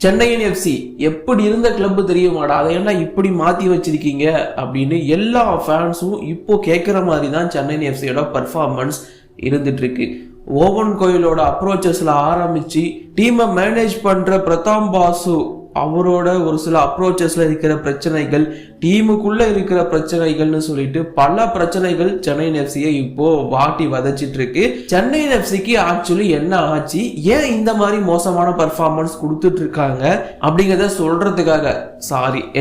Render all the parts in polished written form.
சென்னையின் எஃப்சி எப்படி இருந்த கிளப் தெரியுமாடா, அதை என்ன இப்படி மாத்தி வச்சிருக்கீங்க அப்படின்னு எல்லா ஃபேன்ஸும் இப்போ கேட்குற மாதிரி தான் சென்னையின் எஃப்சியோட பர்ஃபார்மன்ஸ் இருந்துட்டு இருக்கு. ஓவன் கோயிலோட அப்ரோச்சஸ்ல ஆரம்பிச்சு டீமை மேனேஜ் பண்ற பிரதாப் பாசு அவரோட ஒரு சில அப்ரோச்சஸ்ல இருக்கிற பிரச்சனைகள், டீமுக்குள்ள இருக்கிற பிரச்சனைகள்னு சொல்லிட்டு பல பிரச்சனைகள் சென்னையின் எஃப்சியை இப்போ வாட்டி வதச்சிட்டு இருக்கு. சென்னையின் எஃப்சிக்கு ஆக்சுவலி என்ன ஆச்சு, ஏன் இந்த மாதிரி மோசமான பர்ஃபார்மன்ஸ் கொடுத்துட்டு இருக்காங்க அப்படிங்கிறத சொல்றதுக்காக,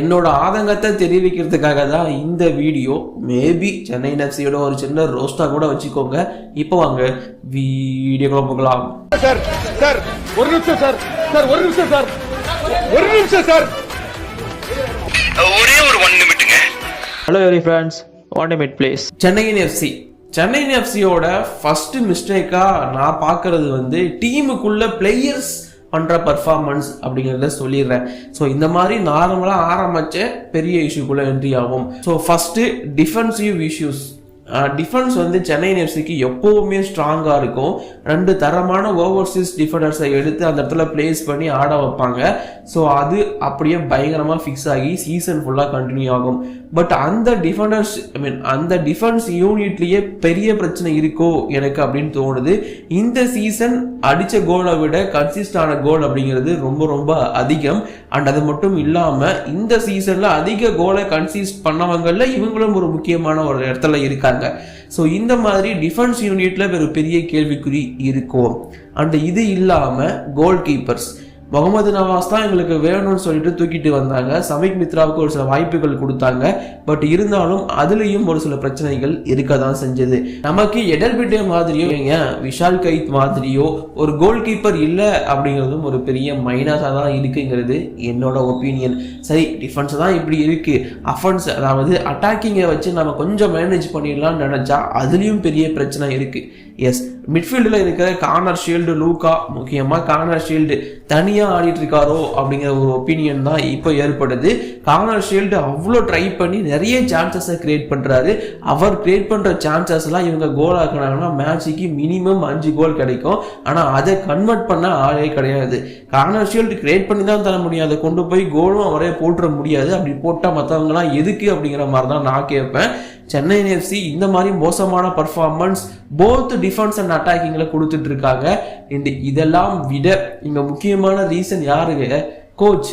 என்னோட ஆதங்கத்தை தெரிவிக்கிறதுக்காக தான் இந்த வீடியோ. மேபி சென்னையின் எஃப்சியோட ஒரு சின்ன ரோஸ்டா கூட வச்சுக்கோங்க. இப்போ வாங்க வீடியோக்குள்ள போகலாம். Hello every friends, 1 minute please. சென்னையின் எஃப்சியோட ஃபர்ஸ்ட் மிஸ்டேக்கா நான் பார்க்கறது வந்து டீமுக்குள்ள பிளேயர்ஸ் பண்ற பர்ஃபார்மன்ஸ் அப்படிங்கிறத சொல்லிடுறேன். ஸோ இந்த மாதிரி நார்மலா ஆரம்பிச்ச பெரிய இஷ்யூக்குள்ள என்ட்ரி ஆகும். So first defensive issues. Defence வந்து சென்னையின் எஃப்சிக்கு எப்போவுமே ஸ்ட்ராங்காக இருக்கும். 2 தரமான ஓவர்சீஸ் டிஃபெண்டர்ஸை எடுத்து அந்த இடத்துல பிளேஸ் பண்ணி ஆட வைப்பாங்க. ஸோ அது அப்படியே பயங்கரமாக ஃபிக்ஸ் ஆகி சீசன் ஃபுல்லாக கண்டினியூ ஆகும். பட் அந்த அந்த டிஃபென்ஸ் யூனிட்லேயே பெரிய பிரச்சனை இருக்கோ எனக்கு அப்படின்னு தோணுது. இந்த சீசன் அடித்த கோலை விட கன்சிஸ்டான கோல் அப்படிங்கிறது ரொம்ப ரொம்ப அதிகம். அண்ட் அது மட்டும் இல்லாமல் இந்த சீசனில் அதிக கோலை கன்சிஸ்ட் பண்ணவங்கள இவங்களும் ஒரு முக்கியமான ஒரு இடத்துல இருக்காங்க. ஸோ இந்த மாதிரி டிஃபென்ஸ் யூனிட்ல ஒரு பெரிய கேள்விக்குறி இருக்கும். அண்ட் இது இல்லாமல் கோல் கீப்பர்ஸ் முகமது நவாஸ் தான் எங்களுக்கு வேணும்னு சொல்லிட்டு தூக்கிட்டு வந்தாங்க. சமிக் மித்ராவுக்கு ஒரு சில வாய்ப்புகள் கொடுத்தாங்க. பட் இருந்தாலும் அதுலேயும் ஒரு சில பிரச்சனைகள் இருக்க தான் செஞ்சது. நமக்கு எடல்பிட்டே மாதிரியோ விஷால் கைத் மாதிரியோ ஒரு கோல் கீப்பர் இல்லை அப்படிங்கிறதும் ஒரு பெரிய மைனஸாக தான் இருக்குங்கிறது என்னோட ஒப்பீனியன். சரி, டிஃபென்ஸ் தான் இப்படி இருக்கு, அஃபென்ஸ் அதாவது அட்டாக்கிங்கை வச்சு நம்ம கொஞ்சம் மேனேஜ் பண்ணிடலாம்னு நினைச்சா அதுலேயும் பெரிய பிரச்சனை இருக்கு. எஸ், மிட்ஃபீல்டில் இருக்கிற கார்னர் ஷீல்டு லூக்கா, முக்கியமாக கார்னர் ஷீல்டு தனியாக ஆடிட்டு இருக்காரோ அப்படிங்கிற ஒரு ஒப்பீனியன் தான் இப்போ ஏற்படுது. கார்னர் ஷீல்டு அவ்வளோ ட்ரை பண்ணி நிறைய சான்சஸை கிரியேட் பண்ணுறாரு. அவர் கிரியேட் பண்ணுற சான்சஸ்லாம் இவங்க கோல் ஆக்கினாங்கன்னா மேட்சுக்கு மினிமம் 5 கோல் கிடைக்கும். ஆனால் அதை கன்வெர்ட் பண்ண ஆளே கிடையாது. கார்னர் ஷீல்டு கிரியேட் பண்ணி தான் தர முடியும், அதை கொண்டு போய் கோலும் அவரே போட்டுற முடியாது. அப்படி போட்டால் மற்றவங்களாம் எதுக்கு அப்படிங்கிற மாதிரி தான் நான் கேட்பேன். சென்னையின் எஃப்சி இந்த மாதிரி மோசமான பர்ஃபார்மன்ஸ் போத் டிஃபென்ஸ் அண்ட் அட்டாக்கிங்ல கொடுத்துட்டு இருக்காங்க. இதெல்லாம் விட இங்க முக்கியமான ரீசன் யாருங்க? கோச்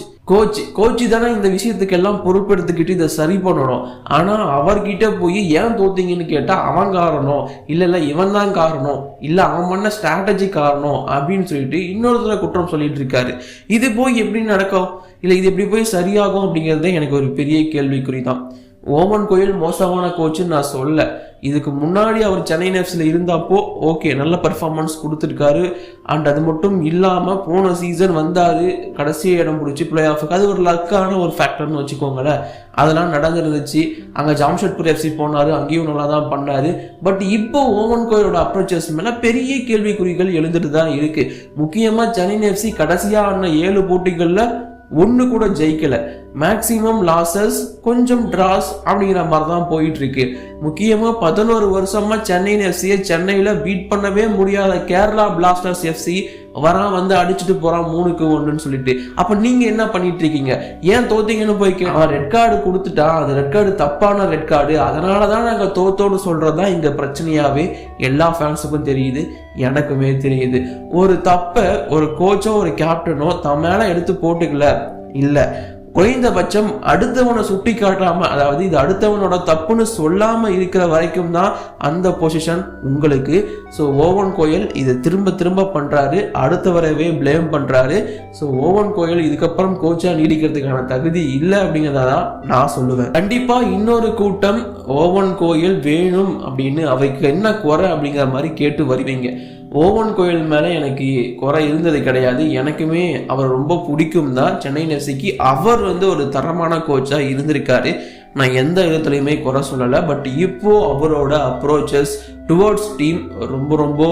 தானே இந்த விஷயத்துக்கெல்லாம் பொறுப்பெடுத்துக்கிட்டு இதை சரி பண்ணணும். ஆனா அவர்கிட்ட போய் ஏன் தோத்தீங்கன்னு கேட்டா அவன் காரணம் இல்ல இவன் தான் காரணம், இல்ல அவன் பண்ண ஸ்ட்ராட்டஜி காரணம் அப்படின்னு சொல்லிட்டு இன்னொருத்தர குற்றம் சொல்லிட்டு இருக்காரு. இது போய் எப்படி நடக்கும், இல்ல இது எப்படி போய் சரியாகும் அப்படிங்கிறதே எனக்கு ஒரு பெரிய கேள்விக்குறி தான். ஓவன் கோயில் மோசமான கோச்சுன்னு நான் சொல்ல. இதுக்கு முன்னாடி அவர் சென்னையின் எஃப்சியில் இருந்தப்போ ஓகே நல்ல பர்ஃபார்மன்ஸ் கொடுத்துருக்காரு. அண்ட் அது மட்டும் இல்லாமல் போன சீசன் வந்தாரு, கடைசி இடம் பிடிச்சி பிளே ஆஃபுக்கு, அது ஒரு லக்கான ஒரு ஃபேக்டர்னு வச்சுக்கோங்களேன். அதெல்லாம் நடந்துருந்துச்சு. அங்கே ஜாம்ஷெட்பூர் எஃப்சி போனார், அங்கேயும் நல்லா தான் பண்ணார். பட் இப்போ ஓவன் கோயிலோட அப்ரோச்சஸ் மேலே பெரிய கேள்விக்குறிகள் எழுந்துட்டு தான் இருக்கு. முக்கியமாக சென்னையின் எஃப்சி கடைசியாக ஆன 7 போட்டிகளில் 1 கூட ஜெயிக்கல. மேக்சிமம் லாசஸ், கொஞ்சம் டிராஸ் அப்படிங்கிற மாதிரி தான் போயிட்டு இருக்கு. முக்கியமா 11 வருஷமா சென்னையின் எஃப்சியை சென்னையில பீட் பண்ணவே முடியாத கேரளா பிளாஸ்டர்ஸ் எஃப்சி வந்து அடிச்சுட்டு போறான் 3-1 சொல்லிட்டு. அப்ப நீங்க என்ன பண்ணிட்டு இருக்கீங்க? ஏன் தோத்தீங்கன்னு போய் ரெட் கார்டு கொடுத்துட்டா, அது ரெட் கார்டு தப்பான ரெட் கார்டு, அதனாலதான் நாங்க தோத்தோன்னு சொல்றதுதான் இங்க பிரச்சனையாவே எல்லா ஃபேன்ஸுக்கும் தெரியுது, எனக்குமே தெரியுது. ஒரு தப்ப ஒரு கோச்சோ ஒரு கேப்டனோ தம் மேல எடுத்து போட்டுக்கல, இல்ல குறைந்தபட்சம் அடுத்தவனை சுட்டி காட்டாம, அதாவது இது அடுத்தவனோட தப்புன்னு சொல்லாம இருக்கிற வரைக்கும் தான் அந்த பொசிஷன் உங்களுக்கு. ஸோ ஓவன் கோயில் இதை திரும்ப பண்றாரு, அடுத்தவரவே பிளேம் பண்றாரு. ஸோ ஓவன் கோயில் இதுக்கப்புறம் கோச்சா நீடிக்கிறதுக்கான தகுதி இல்லை அப்படிங்கிறதான் நான் சொல்லுவேன். கண்டிப்பா இன்னொரு கூட்டம் ஓவன் கோயில் வேணும் அப்படின்னு அவைக்கு என்ன குறை அப்படிங்கிற மாதிரி கேட்டு வருவீங்க. ஓவன் கோயில் மேலே எனக்கு குறை இருந்தது கிடையாது. எனக்குமே அவர் ரொம்ப பிடிக்கும் தான். சென்னையின் எஃப்சிக்கு அவர் ஒரு தரமான கோச்சாக இருந்திருக்காரு. நான் எந்த விதத்துலையுமே குறை சொல்லலை. பட் இப்போ அவரோட அப்ரோச்சஸ் டுவர்ட்ஸ் டீம் ரொம்ப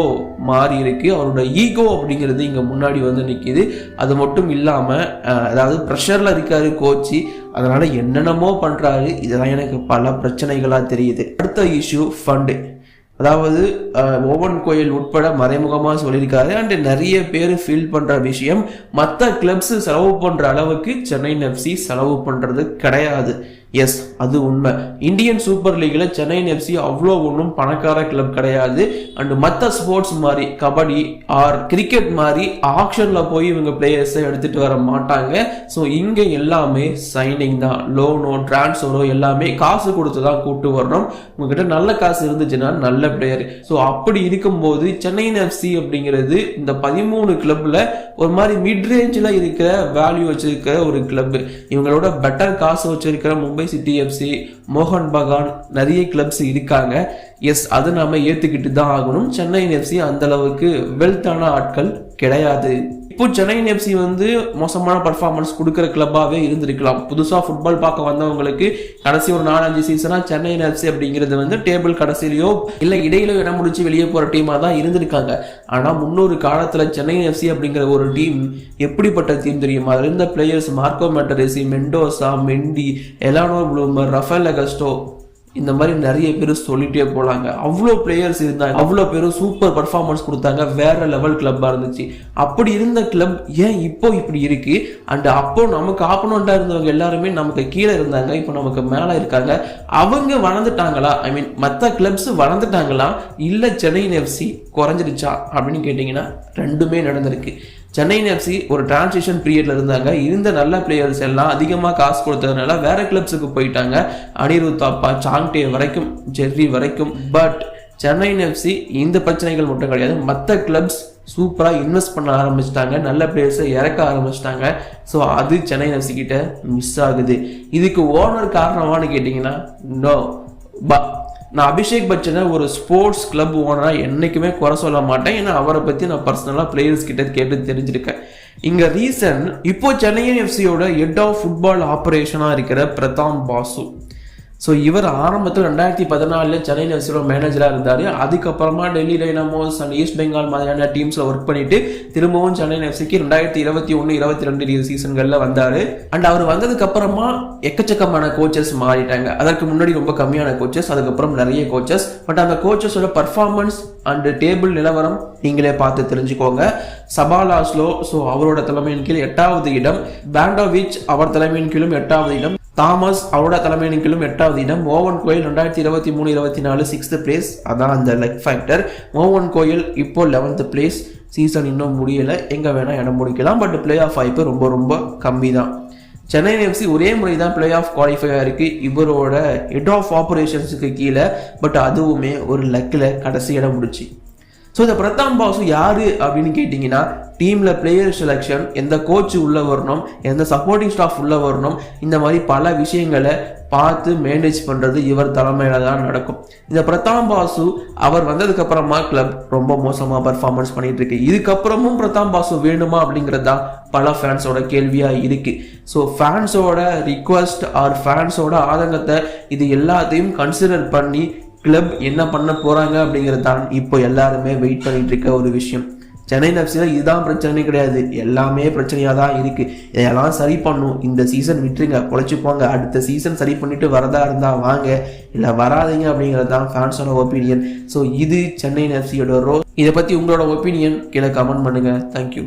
மாறி இருக்கு. அவரோட ஈகோ அப்படிங்கிறது இங்கே முன்னாடி நிற்கிது. அது மட்டும் இல்லாமல் அதாவது ப்ரெஷரில் இருக்காரு கோச்சு, அதனால என்னென்னமோ பண்ணுறாரு. இதெல்லாம் எனக்கு பல பிரச்சனைகளாக தெரியுது. அடுத்த இஷ்யூ ஃபண்டு. அதாவது ஓவன் கோயில் உட்பட மறைமுகமாக சொல்லியிருக்காரு. அண்ட் நிறைய பேர் ஃபீல் பண்ணுற விஷயம், மற்ற கிளப்ஸ் செலவு பண்ணுற அளவுக்கு சென்னை எஃப்சி செலவு பண்ணுறது கிடையாது. எஸ், அது உண்மை. இந்தியன் சூப்பர் லீக்ல சென்னை எஃப்சி அவ்வளோ ஒன்றும் பணக்கார கிளப் கிடையாது. அண்ட் மற்ற ஸ்போர்ட்ஸ் மாதிரி கபடி ஆர் கிரிக்கெட் மாதிரி ஆக்ஷனில் போய் இவங்க பிளேயர்ஸை எடுத்துகிட்டு வர மாட்டாங்க. ஸோ இங்கே எல்லாமே சைனிங் தான், லோனோ டிரான்ஸ்ஃபரோ எல்லாமே காசு கொடுத்து தான் கூப்பிட்டு வரணும். உங்ககிட்ட நல்ல காசு இருந்துச்சுன்னா நல்ல பிளேயர். ஸோ அப்படி இருக்கும்போது சென்னை எஃப்சி அப்படிங்கிறது இந்த 13 கிளப்ல ஒரு மாதிரி மிட் ரேஞ்சில் இருக்கிற வேல்யூ வச்சிருக்கிற ஒரு கிளப். இவங்களோட பெட்டர் காசு வச்சிருக்கிற மும்பை சிட்டி எஃப்சி, மோகன் பகான் நிறைய கிளப்ஸ் இருக்காங்க. எஸ், அது நாம ஏத்துக்கிட்டு தான் ஆகணும். சென்னை எஃப்சி அந்த அளவுக்கு வெல்த்தான ஆட்கள் கிடையாது. இப்போ சென்னை எஃப்சி வந்து மோசமான பர்ஃபார்மன்ஸ் கொடுக்குற கிளப்பாகவே இருந்திருக்கலாம். புதுசாக ஃபுட்பால் பார்க்க வந்தவங்களுக்கு கடைசி ஒரு 4-5 சீசனாக சென்னை எஃப்சி அப்படிங்கிறது வந்து டேபிள் கடைசியிலையோ இல்லை இடையில இடம் முடிச்சு வெளியே போகிற டீமாக தான் இருந்திருக்காங்க. ஆனால் முன்னொரு காலத்தில் சென்னை எஃப்சி அப்படிங்கிற ஒரு டீம் எப்படிப்பட்ட டீம் தெரியுமா? அதில் இருந்த players Marco Materazzi, Mendoza, Mendy, Elano Blumer, Rafael Augusto, இந்த மாதிரி நிறைய பேர் சொல்லிட்டே போலாங்க. அவ்வளோ பிளேயர்ஸ் இருந்தாங்க, அவ்வளோ பேரும் சூப்பர் பர்ஃபார்மன்ஸ் கொடுத்தாங்க. வேற லெவல் கிளப்பாக இருந்துச்சு. அப்படி இருந்த கிளப் ஏன் இப்போ இப்படி இருக்கு? அண்ட் அப்போ நமக்கு ஆப்போனண்டா இருந்தவங்க எல்லாருமே நமக்கு கீழே இருந்தாங்க, இப்போ நமக்கு மேலே இருக்காங்க. அவங்க வளர்ந்துட்டாங்களா? ஐ மீன் மற்ற கிளப்ஸ் வளர்ந்துட்டாங்களா இல்லை சென்னை எஃப்சி குறைஞ்சிருச்சா அப்படின்னு கேட்டிங்கன்னா ரெண்டுமே நடந்திருக்கு. சென்னை எஃப்சி ஒரு டிரான்சிஷன் பீரியட்ல இருந்தாங்க. இருந்த நல்ல பிளேயர்ஸ் எல்லாம் அதிகமாக காசு கொடுத்ததுனால வேற கிளப்ஸுக்கு போயிட்டாங்க. அனிருத் தாப்பா, சாங்டே வரைக்கும், ஜெர்ரி வரைக்கும். பட் சென்னை எஃப்சி இந்த பிரச்சனைகள் மட்டும் கிடையாது. மற்ற கிளப்ஸ் சூப்பராக இன்வெஸ்ட் பண்ண ஆரம்பிச்சிட்டாங்க, நல்ல பிளேயர்ஸை இறக்க ஆரம்பிச்சிட்டாங்க. ஸோ அது சென்னை எஃப்சி கிட்ட மிஸ் ஆகுது. இதுக்கு ஓனர் காரணமானு கேட்டிங்கன்னா நோ. நான் அபிஷேக் பச்சனை ஒரு ஸ்போர்ட்ஸ் கிளப் ஓனராக என்றைக்குமே குறை சொல்ல மாட்டேன். ஏன்னா அவரை பற்றி நான் பர்சனலாக பிளேயர்ஸ் கிட்ட கேட்டு தெரிஞ்சிருக்கேன். இங்கே ரீசன், இப்போ சென்னை எஃப்சியோட ஹெட் ஆஃப் ஃபுட்பால் ஆப்ரேஷனாக இருக்கிற பிரதாம் பாசு. ஸோ இவர் ஆரம்பத்தில் 2014 சென்னை எஃப்சியோட மேனேஜராக இருந்தார். அதுக்கப்புறமா டெல்லி டைனாமோஸ் அண்ட் ஈஸ்ட் பெங்கால் மாதிரியான டீம்ஸில் ஒர்க் பண்ணிட்டு திரும்பவும் சென்னை எஃப்சிக்கு 2021-22 சீசன்களில் வந்தார். அண்ட் அவர் வந்ததுக்கு அப்புறமா எக்கச்சக்கமான கோச்சஸ் மாறிட்டாங்க. அதற்கு முன்னாடி ரொம்ப கம்மியான கோச்சஸ், அதுக்கப்புறம் நிறைய கோச்சஸ். பட் அந்த கோச்சஸோட பர்ஃபார்மன்ஸ் அண்ட் டேபிள் நிலவரம் நீங்களே பார்த்து தெரிஞ்சுக்கோங்க. சபாலாஸ்லோ, ஸோ அவரோட தலைமையின் கீழ் 8வது இடம். பேண்டோவிச் அவர் தலைமையின் கீழும் 8வது இடம். தாமஸ் அவரோட தலைமையின் கீழும் 8வது இடம். ஓவன் கோயில் 2023-24 6th பிளேஸ். அதான் அந்த லக் ஃபேக்டர். ஓவன் கோயில் இப்போ 11th பிளேஸ். சீசன் இன்னும் முடியலை, எங்கே வேணால் இடம் முடிக்கலாம். பட் பிளே ஆஃப் வாய்ப்பு ரொம்ப ரொம்ப கம்மி தான். சென்னை எஃப்சி ஒரே முறை தான் பிளே ஆஃப் குவாலிஃபை ஆயிருக்கு இவரோட ஹெட் ஆஃப் ஆப்ரேஷன்ஸுக்கு கீழே. பட் அதுவுமே ஒரு லக்கில் கடைசி இடம் முடிச்சு. ஸோ இந்த பிரதாம் பாசு யாரு அப்படின்னு கேட்டிங்கன்னா, டீமில் பிளேயர் செலெக்ஷன், எந்த கோச் உள்ளே வரணும், எந்த சப்போர்ட்டிங் ஸ்டாஃப் உள்ளே வரணும், இந்த மாதிரி பல விஷயங்களை பார்த்து மேனேஜ் பண்ணுறது இவர் தலைமையில தான் நடக்கும். இந்த பிரதாம் பாசு அவர் வந்ததுக்கு அப்புறமா கிளப் ரொம்ப மோசமாக பர்ஃபார்மன்ஸ் பண்ணிட்டு இருக்கு. இதுக்கப்புறமும் பிரதாம் பாசு வேணுமா அப்படிங்கிறது தான் பல ஃபேன்ஸோட கேள்வியாக இருக்கு. ஸோ ஃபேன்ஸோட ரிக்வஸ்ட் ஆர் ஃபேன்ஸோட ஆதங்கத்தை இது எல்லாத்தையும் கன்சிடர் பண்ணி கிளப் என்ன பண்ண போறாங்க அப்படிங்கிறது தான் இப்போ எல்லாருமே வெயிட் பண்ணிட்டு இருக்க ஒரு விஷயம். சென்னை எஃப்சியில் இதுதான் பிரச்சனை கிடையாது, எல்லாமே பிரச்சனையாக தான் இருக்கு. இதெல்லாம் சரி பண்ணும். இந்த சீசன் விட்டுருங்க, பொழைச்சு போங்க. அடுத்த சீசன் சரி பண்ணிட்டு வரதா இருந்தா வாங்க, இல்லை வராதிங்க அப்படிங்கிறது தான் ஃபேன்ஸோட ஒப்பீனியன். ஸோ இது சென்னை எஃப்சியோட ரோல். இதை பற்றி உங்களோட ஒப்பீனியன் கீழே கமெண்ட் பண்ணுங்க. தேங்க்யூ.